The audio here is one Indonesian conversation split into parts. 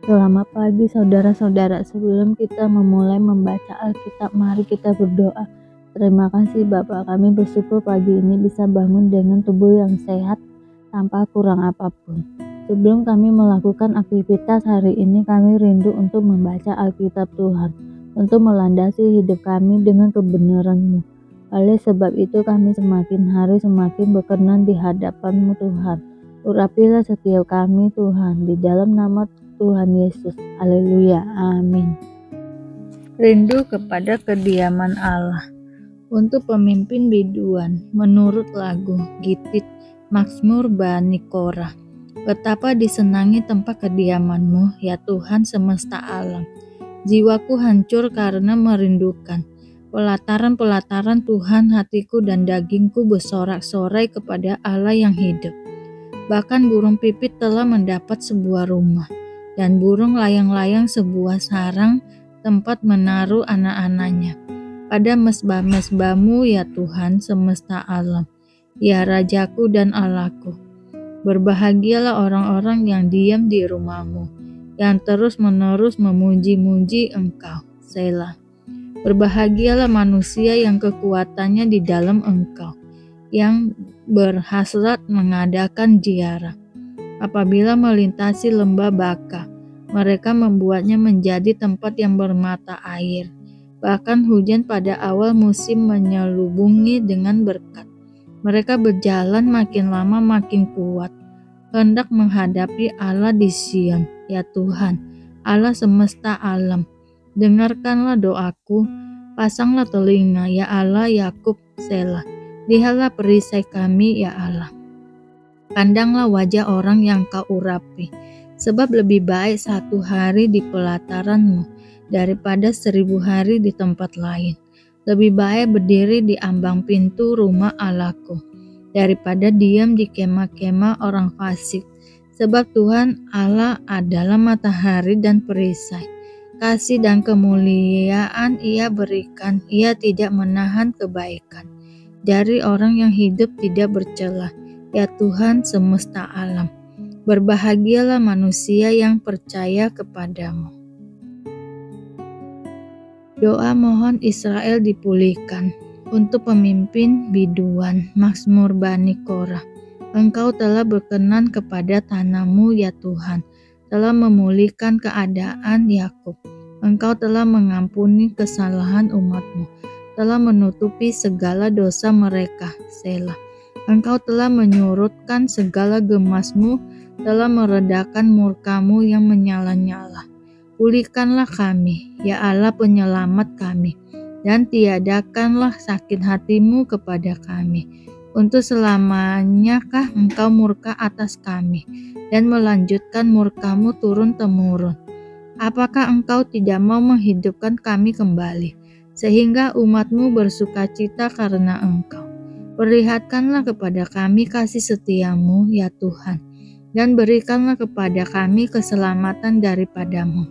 Selamat pagi saudara-saudara. Sebelum kita memulai membaca Alkitab, mari kita berdoa. Terima kasih Bapa, kami bersyukur pagi ini bisa bangun dengan tubuh yang sehat tanpa kurang apapun. Sebelum kami melakukan aktivitas hari ini, kami rindu untuk membaca Alkitab Tuhan, untuk melandasi hidup kami dengan kebenaran-Mu. Oleh sebab itu kami semakin hari semakin berkenan di hadapan-Mu Tuhan. Urapilah setiap kami Tuhan, di dalam nama Tuhan Yesus. Haleluya. Amin. Rindu kepada kediaman Allah. Untuk pemimpin biduan, menurut lagu Gitit Mazmur Bani Korah. Betapa disenangi tempat kediaman-Mu, ya Tuhan semesta alam. Jiwaku hancur karena merindukan pelataran-pelataran Tuhan. Hatiku dan dagingku bersorak-sorai kepada Allah yang hidup. Bahkan burung pipit telah mendapat sebuah rumah, dan burung layang-layang sebuah sarang tempat menaruh anak-anaknya. Pada mesbah-mesbah-Mu, ya Tuhan semesta alam, ya Rajaku dan Allahku. Berbahagialah orang-orang yang diam di rumah-Mu, yang terus-menerus memuji-muji Engkau. Selah. Berbahagialah manusia yang kekuatannya di dalam Engkau, yang berhasrat mengadakan ziarah. Apabila melintasi lembah Baka, mereka membuatnya menjadi tempat yang bermata air. Bahkan hujan pada awal musim menyelubungi dengan berkat. Mereka berjalan makin lama makin kuat, hendak menghadapi Allah di Sion. Ya Tuhan, Allah semesta alam, dengarkanlah doaku, pasanglah telinga, ya Allah Yakub. Selah. Lihatlah perisai kami, ya Allah. Pandanglah wajah orang yang Kau urapi, sebab lebih baik 1 hari di pelataran-Mu daripada 1000 hari di tempat lain. Lebih baik berdiri di ambang pintu rumah Allahku daripada diam di kemah-kemah orang fasik. Sebab Tuhan Allah adalah matahari dan perisai. Kasih dan kemuliaan Ia berikan, Ia tidak menahan kebaikan dari orang yang hidup tidak bercela. Ya Tuhan semesta alam, berbahagialah manusia yang percaya kepadamu. Doa mohon Israel dipulihkan. Untuk pemimpin biduan, Mazmur Bani Korah. Engkau telah berkenan kepada tanah-Mu, ya Tuhan, telah memulihkan keadaan Yakub. Engkau telah mengampuni kesalahan umat-Mu, telah menutupi segala dosa mereka. Selah. Engkau telah menyurutkan segala gemas-Mu, telah meredakan murka-Mu yang menyala-nyala. Pulihkanlah kami, ya Allah penyelamat kami, dan tiadakanlah sakit hati-Mu kepada kami. Untuk selamanyakah Engkau murka atas kami, dan melanjutkan murka-Mu turun-temurun? Apakah Engkau tidak mau menghidupkan kami kembali, sehingga umat-Mu bersukacita karena Engkau? Perlihatkanlah kepada kami kasih setia-Mu, ya Tuhan, dan berikanlah kepada kami keselamatan daripada-Mu.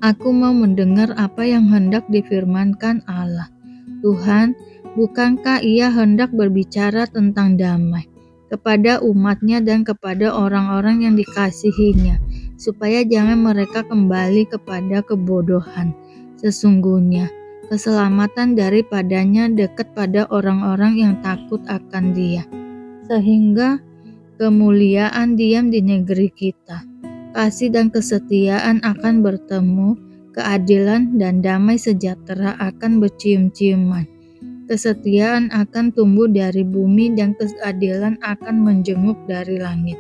Aku mau mendengar apa yang hendak difirmankan Allah. Tuhan, bukankah Ia hendak berbicara tentang damai kepada umat-Nya dan kepada orang-orang yang dikasihi-Nya, supaya jangan mereka kembali kepada kebodohan? Sesungguhnya keselamatan daripadanya dekat pada orang-orang yang takut akan Dia, sehingga kemuliaan diam di negeri kita. Kasih dan kesetiaan akan bertemu, keadilan dan damai sejahtera akan bercium-ciuman. Kesetiaan akan tumbuh dari bumi dan keadilan akan menjenguk dari langit.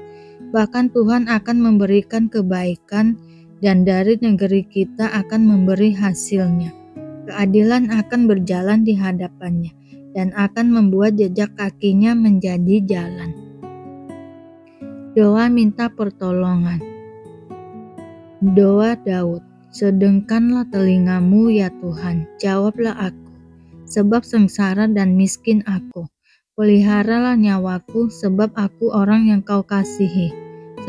Bahkan Tuhan akan memberikan kebaikan, dan dari negeri kita akan memberi hasilnya. Keadilan akan berjalan di hadapannya, dan akan membuat jejak kakinya menjadi jalan. Doa minta pertolongan. Doa Daud. Sedengkanlah telinga-Mu, ya Tuhan, jawablah aku, sebab sengsara dan miskin aku. Peliharalah nyawaku, sebab aku orang yang Kau kasihi.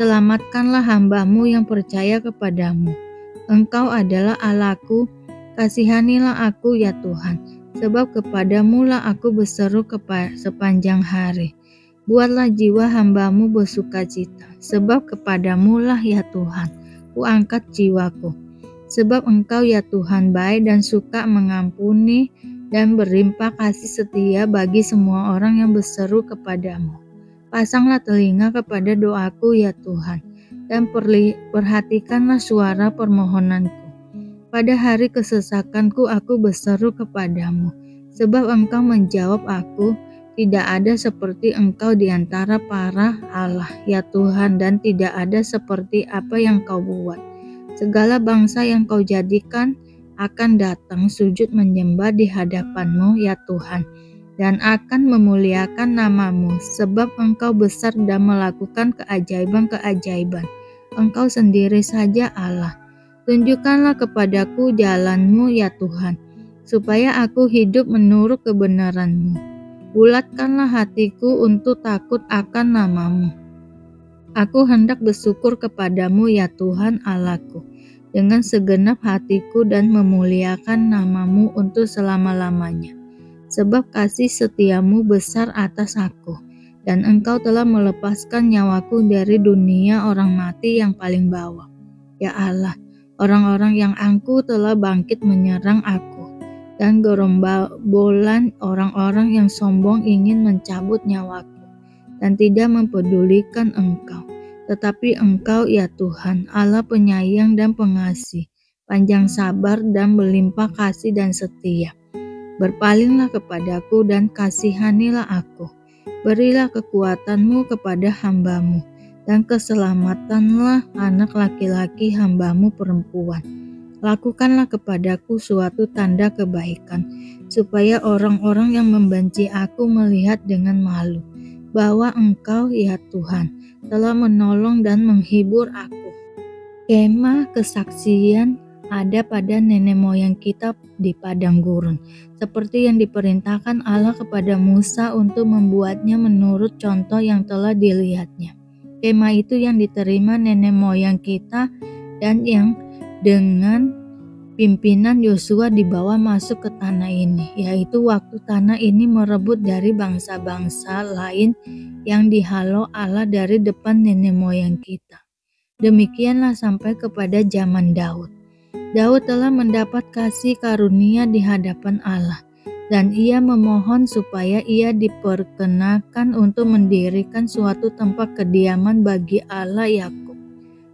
Selamatkanlah hamba-Mu yang percaya kepadamu. Engkau adalah Allahku, kasihanilah aku, ya Tuhan, sebab kepadamu lah aku berseru sepanjang hari. Buatlah jiwa hamba-Mu bersukacita, sebab kepadamu lah, ya Tuhan, kuangkat jiwaku. Sebab Engkau ya Tuhan baik dan suka mengampuni dan berlimpah kasih setia bagi semua orang yang berseru kepadamu. Pasanglah telinga kepada doaku ya Tuhan, dan perhatikanlah suara permohonanku. Pada hari kesesakanku aku berseru kepadamu, sebab Engkau menjawab aku. Tidak ada seperti Engkau di antara para Allah, ya Tuhan, dan tidak ada seperti apa yang Kau buat. Segala bangsa yang Kau jadikan akan datang sujud menyembah di hadapan-Mu, ya Tuhan, dan akan memuliakan nama-Mu, sebab Engkau besar dan melakukan keajaiban-keajaiban. Engkau sendiri saja Allah. Tunjukkanlah kepadaku jalan-Mu, ya Tuhan, supaya aku hidup menurut kebenaran-Mu. Bulatkanlah hatiku untuk takut akan nama-Mu. Aku hendak bersyukur kepadamu ya Tuhan Allahku, dengan segenap hatiku dan memuliakan nama-Mu untuk selama-lamanya. Sebab kasih setiamu besar atas aku, dan Engkau telah melepaskan nyawaku dari dunia orang mati yang paling bawah. Ya Allah, orang-orang yang angkuh telah bangkit menyerang aku, dan gerombolan orang-orang yang sombong ingin mencabut nyawaku, dan tidak mempedulikan Engkau. Tetapi Engkau ya Tuhan, Allah penyayang dan pengasih, panjang sabar dan berlimpah kasih dan setia. Berpalinglah kepadaku dan kasihanilah aku. Berilah kekuatan-Mu kepada hamba-Mu, dan keselamatanlah anak laki-laki hamba-Mu perempuan. Lakukanlah kepadaku suatu tanda kebaikan, supaya orang-orang yang membenci aku melihat dengan malu, bahwa Engkau ya Tuhan telah menolong dan menghibur aku. Kemah kesaksian ada pada nenek moyang kita di padang gurun, seperti yang diperintahkan Allah kepada Musa untuk membuatnya menurut contoh yang telah dilihatnya. Kemah itu yang diterima nenek moyang kita dan yang dengan pimpinan Yosua dibawa masuk ke tanah ini, yaitu waktu tanah ini merebut dari bangsa-bangsa lain yang dihalau Allah dari depan nenek moyang kita. Demikianlah sampai kepada zaman Daud. Daud telah mendapat kasih karunia di hadapan Allah, dan ia memohon supaya ia diperkenakan untuk mendirikan suatu tempat kediaman bagi Allah Yakub.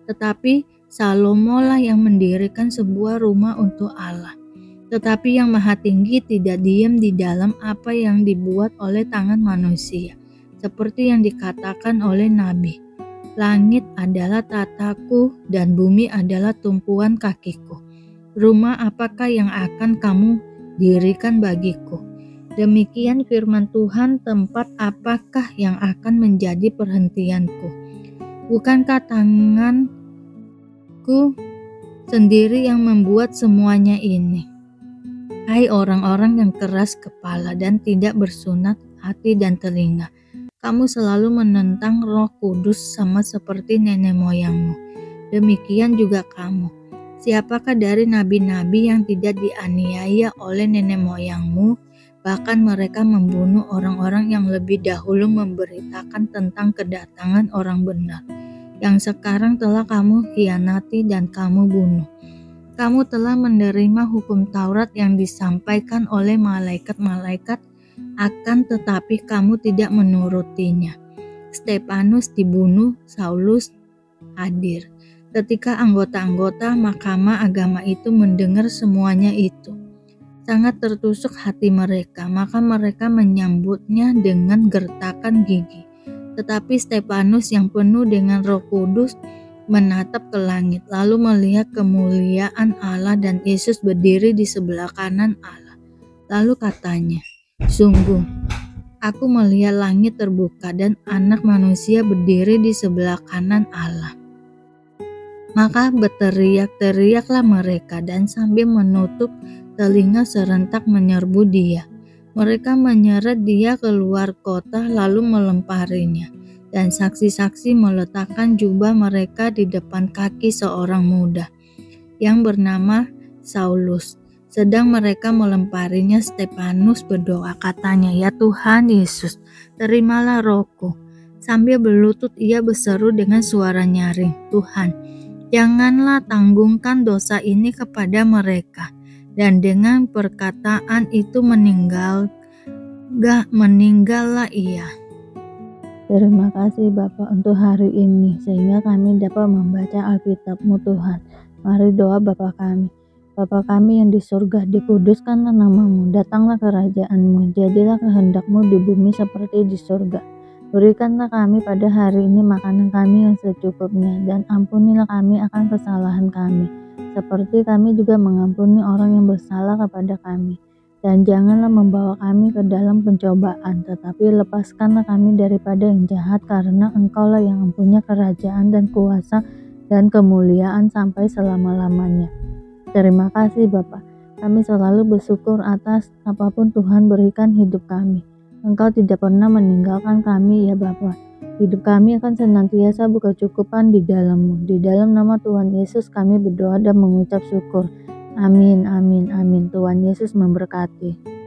Tetapi Salomo lah yang mendirikan sebuah rumah untuk Allah. Tetapi yang Maha Tinggi tidak diam di dalam apa yang dibuat oleh tangan manusia, seperti yang dikatakan oleh Nabi. Langit adalah tataku dan bumi adalah tumpuan kakiku. Rumah apakah yang akan kamu dirikan bagiku? Demikian firman Tuhan, tempat apakah yang akan menjadi perhentianku? Bukankah tanganku sendiri yang membuat semuanya ini? Hai orang-orang yang keras kepala dan tidak bersunat hati dan telinga, kamu selalu menentang Roh Kudus sama seperti nenek moyangmu. Demikian juga kamu. Siapakah dari nabi-nabi yang tidak dianiaya oleh nenek moyangmu? Bahkan mereka membunuh orang-orang yang lebih dahulu memberitakan tentang kedatangan orang benar, yang sekarang telah kamu khianati dan kamu bunuh. Kamu telah menerima hukum Taurat yang disampaikan oleh malaikat-malaikat, akan tetapi kamu tidak menurutinya. Stefanus dibunuh, Saulus hadir. Ketika anggota-anggota mahkamah agama itu mendengar semuanya itu, sangat tertusuk hati mereka, maka mereka menyambutnya dengan gertakan gigi. Tetapi Stefanus yang penuh dengan Roh Kudus menatap ke langit, lalu melihat kemuliaan Allah dan Yesus berdiri di sebelah kanan Allah. Lalu katanya, sungguh, aku melihat langit terbuka dan Anak Manusia berdiri di sebelah kanan Allah. Maka berteriak-teriaklah mereka dan sambil menutup telinga serentak menyerbu dia. Mereka menyeret dia keluar kota lalu melemparinya. Dan saksi-saksi meletakkan jubah mereka di depan kaki seorang muda yang bernama Saulus. Sedang mereka melemparinya, Stefanus berdoa, katanya, ya Tuhan Yesus, terimalah rohku. Sambil berlutut ia berseru dengan suara nyaring, Tuhan, Janganlah tanggungkan dosa ini kepada mereka. Dan dengan perkataan itu meninggallah ia. Terima kasih Bapak untuk hari ini, sehingga kami dapat membaca Alkitab-Mu Tuhan. Mari doa Bapa kami. Bapa kami yang di surga, dikuduskanlah nama-Mu, datanglah kerajaan-Mu, jadilah kehendak-Mu di bumi seperti di surga. Berikanlah kami pada hari ini makanan kami yang secukupnya, dan ampunilah kami akan kesalahan kami, seperti kami juga mengampuni orang yang bersalah kepada kami. Dan janganlah membawa kami ke dalam pencobaan, tetapi lepaskanlah kami daripada yang jahat, karena Engkaulah yang mempunyai kerajaan dan kuasa dan kemuliaan sampai selama-lamanya. Terima kasih Bapa. Kami selalu bersyukur atas apapun Tuhan berikan hidup kami. Engkau tidak pernah meninggalkan kami ya Bapa. Hidup kami akan senantiasa berkecukupan di dalam-Mu. Di dalam nama Tuhan Yesus kami berdoa dan mengucap syukur. Amin, amin, amin. Tuhan Yesus memberkati.